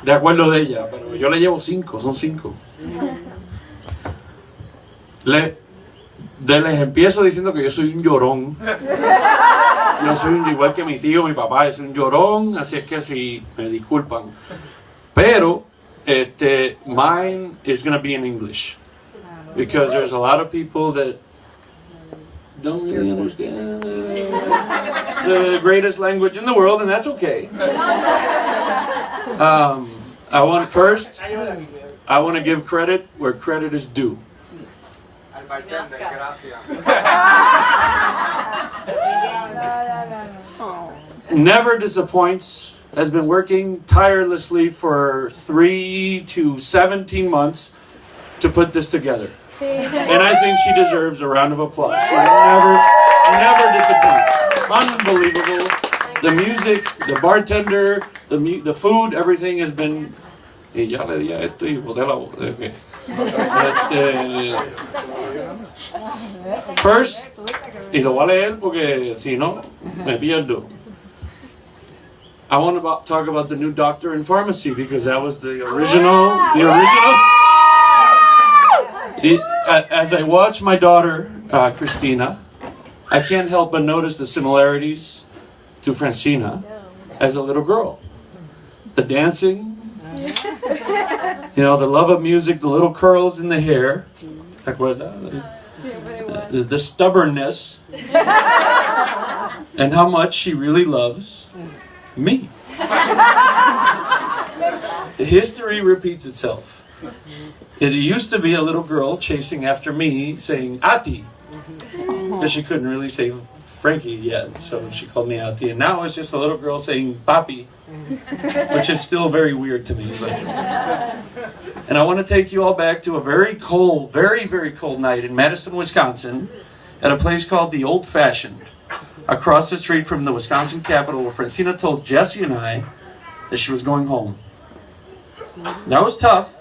De acuerdo de ella, pero yo le llevo 5, son 5. Les empiezo diciendo que yo soy un llorón. Yo soy igual que mi tío, mi papá, es un llorón, así es que si me disculpan. Pero mine is going to be in English. Because there's a lot of people that don't really understand the greatest language in the world, and that's okay. I want to give credit where credit is due. Never disappoints. Has been working tirelessly for 3 to 17 months to put this together. And I think she deserves a round of applause. She never disappoints. Unbelievable. The music, the bartender, the food, everything has been... Y ya le di a esto y boté la boca. First, y lo voy a leer porque si no, me pierdo. I want to talk about the new doctor in pharmacy because that was the original. As I watch my daughter, Christina, I can't help but notice the similarities to Francina as a little girl. The dancing, the love of music, the little curls in the hair, the stubbornness, and how much she really loves me. History repeats itself. It used to be a little girl chasing after me saying Ati, because she couldn't really say Frankie yet, so she called me Ati. And now it's just a little girl saying Papi, which is still very weird to me. And I want to take you all back to a very cold, very, very cold night in Madison, Wisconsin, at a place called The Old Fashioned, across the street from the Wisconsin Capitol, where Francina told Jesse and I that she was going home. That was tough.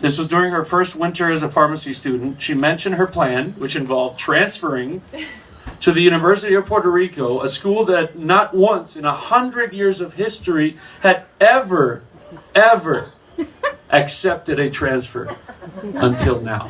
This was during her first winter as a pharmacy student. She mentioned her plan, which involved transferring to the University of Puerto Rico, a school that not once in 100 years of history had ever accepted a transfer until now.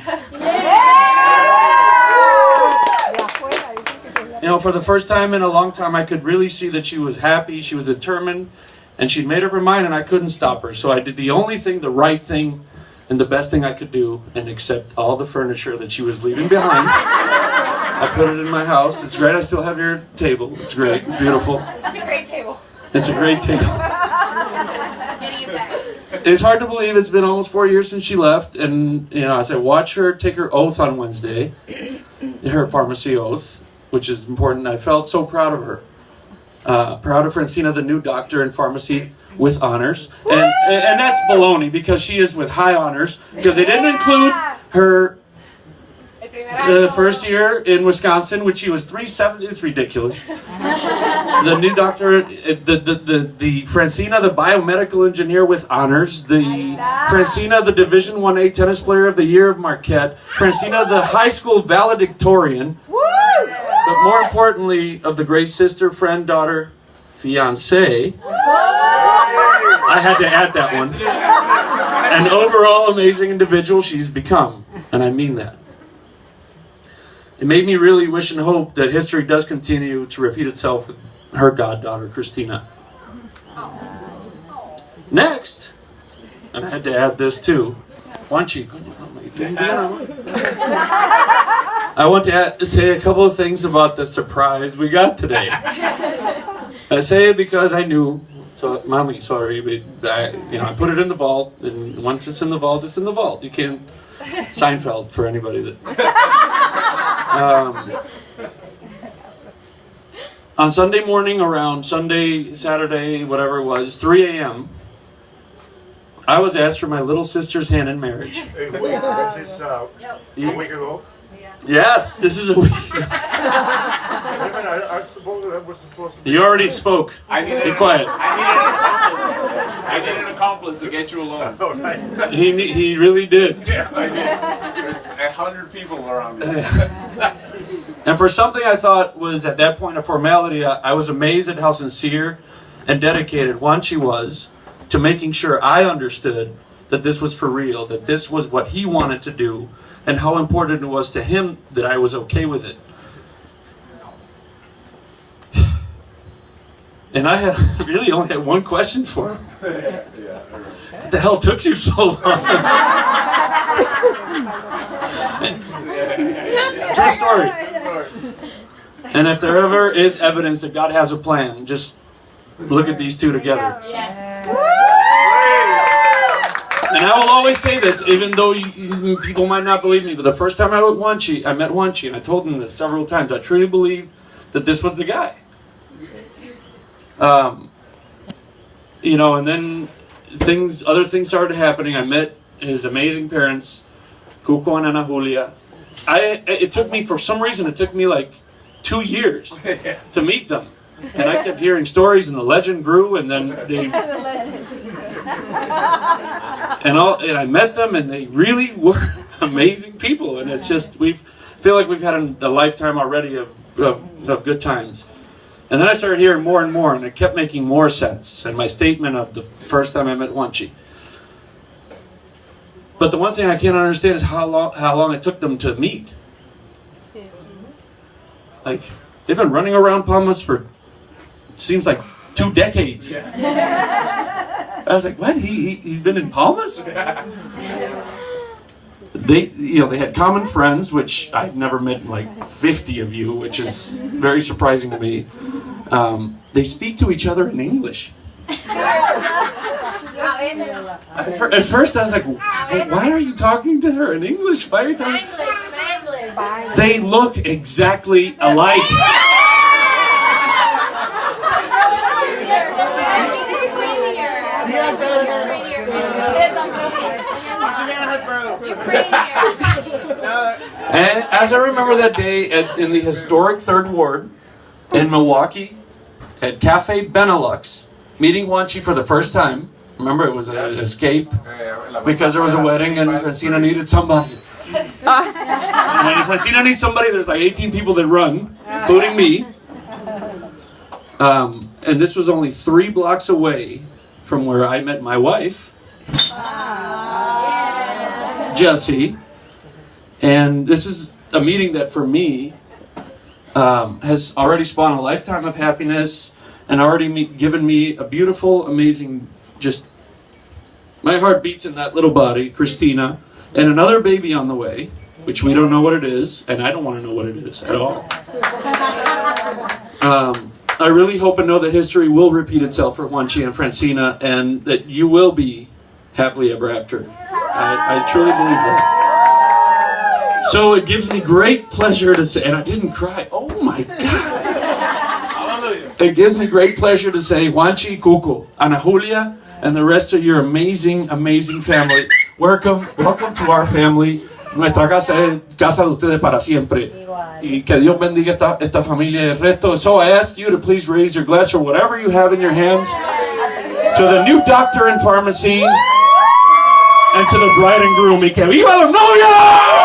For the first time in a long time, I could really see that she was happy, she was determined, and she'd made up her mind, and I couldn't stop her. So I did the only thing, the right thing, and the best thing I could do, and accept all the furniture that she was leaving behind. I put it in my house. It's great. I still have your table. It's great. Beautiful. It's a great table. It's a great table. Getting it back. It's hard to believe it's been almost 4 years since she left, and as I watch her take her oath on Wednesday, her pharmacy oath, which is important, I felt so proud of her. Proud of Francina, the new doctor in pharmacy with honors. And that's baloney because she is with high honors because they didn't include her first year in Wisconsin, which she was 370. It's ridiculous. The new doctor, the Francina, the biomedical engineer with honors. The Francina, the Division 1A tennis player of the year of Marquette. Francina, the high school valedictorian. But more importantly, of the great sister, friend, daughter, fiancé. I had to add that one. An overall amazing individual she's become. And I mean that. It made me really wish and hope that history does continue to repeat itself with her goddaughter, Christina. Next, and I had to add this too. I want to say a couple of things about the surprise we got today. I say it because I knew. So, Mommy, sorry, but I put it in the vault, and once it's in the vault, it's in the vault. You can't Seinfeld for anybody that. On Sunday morning, around Saturday, whatever it was, 3 a.m., I was asked for my little sister's hand in marriage. Hey, wait, this is a week ago? Yes, this is a week. I suppose that was supposed to be. You already spoke. Be quiet. I need an accomplice to get you alone. Oh, right. He really did. Yes, I did. There's 100 people around me. And for something I thought was at that point a formality, I was amazed at how sincere and dedicated Juanchi was to making sure I understood that this was for real, that this was what he wanted to do, and how important it was to him that I was okay with it. And I had really only had one question for him. What the hell took you so long? True story. And if there ever is evidence that God has a plan, just look at these two together. And I will always say this, even though people might not believe me, but the first time I met Juanchi, and I told him this several times, I truly believed that this was the guy. You know, and then other things started happening. I met his amazing parents, Cuco and Ana Julia. It took me, for some reason, it took me like 2 years to meet them. And I kept hearing stories, and the legend grew, and then they... and I met them, and they really were amazing people. And it's just, feel like we've had a lifetime already of good times. And then I started hearing more and more, and it kept making more sense. And my statement of the first time I met Juanchi. But the one thing I can't understand is how long it took them to meet. Like, they've been running around Palmas for, it seems like, 2 decades. I was like, what? He's been in Palmas? They had common friends, which I've never met like 50 of you, which is very surprising to me. They speak to each other in English. At first I was like, why are you talking to her in English? Why are you talking? English. They look exactly alike. And as I remember that day in the historic 3rd Ward in Milwaukee at Cafe Benelux, meeting Juanchi for the first time. Remember, it was an escape because there was a wedding and Francina needed somebody. And when Francina needs somebody, there's like 18 people that run, including me. And this was only 3 blocks away from where I met my wife, Jessie. And this is a meeting that for me has already spawned a lifetime of happiness and already given me a beautiful, amazing, just, my heart beats in that little body, Christina, and another baby on the way, which we don't know what it is, and I don't want to know what it is at all. I really hope and know that history will repeat itself for Juanchi and Francina, and that you will be happily ever after. I truly believe that. So it gives me great pleasure to say, and I didn't cry, oh my God. It gives me great pleasure to say, Juanchi, Cuco, Ana Julia, and the rest of your amazing, amazing family. Welcome to our family. Nuestra casa es casa de ustedes para siempre. Y que Dios bendiga esta familia y el resto. So I ask you to please raise your glass or whatever you have in your hands to the new doctor in pharmacy and to the bride and groom. Y que viva los novios!